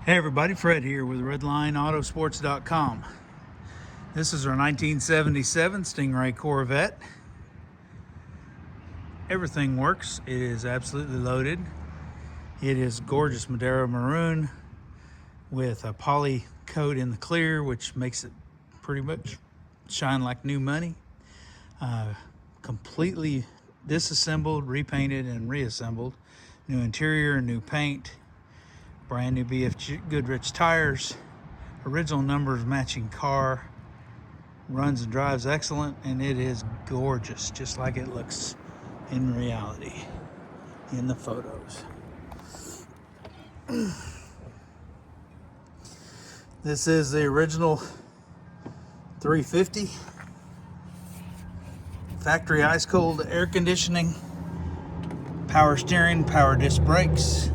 Hey everybody, Fred here with redlineautosports.com. This is our 1977 Stingray Corvette. Everything works. It is absolutely loaded. It is gorgeous Madara Maroon with a poly coat in the clear, which makes it pretty much shine like new money. Completely disassembled, repainted, and reassembled. New interior, new paint. Brand new BFGoodrich tires, original numbers matching car, runs and drives excellent, and it is gorgeous, just like it looks in reality in the photos. This is the original 350, factory ice cold air conditioning, power steering, power disc brakes,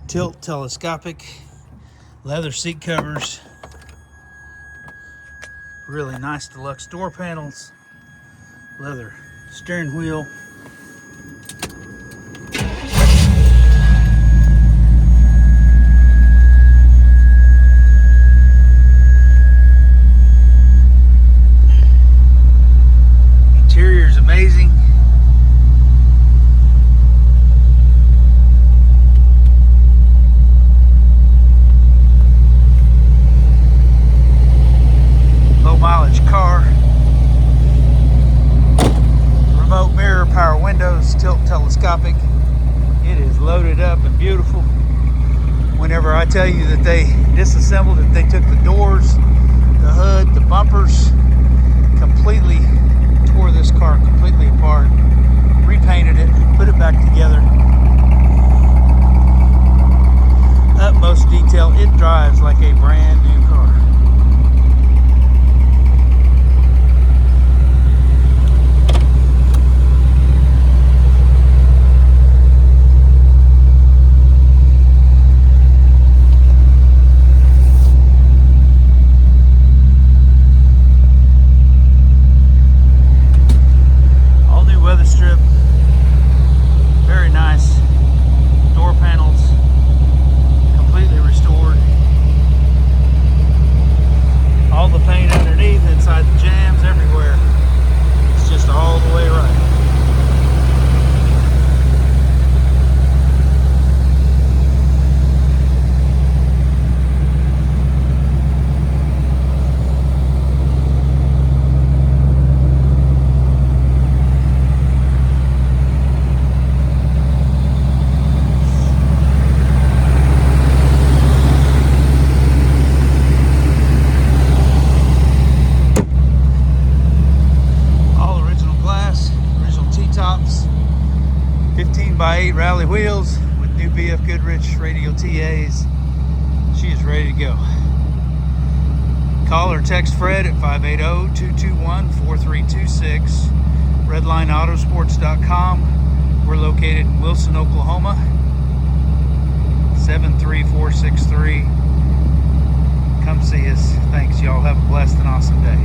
tilt telescopic, leather seat covers, really nice deluxe door panels, leather steering wheel, interior is amazing. Mileage car, remote mirror, power windows, tilt telescopic. It is loaded up and beautiful. Whenever I tell you that they disassembled it, they took the doors, the hood, the bumpers, completely tore this car completely apart, repainted it, put it back together. Utmost detail. It drives like a brand new car. Weatherstrip, very nice. Door panels completely restored. All the paint underneath, inside the jams, everywhere. It's just all the way right. Tops, 15x8 rally wheels with new BFGoodrich radial TAs. She is ready to go. Call or text Fred at 580-221-4326. redlineautosports.com. We're located in Wilson, Oklahoma, 73463. Come see us. Thanks. Y'all have a blessed and awesome day.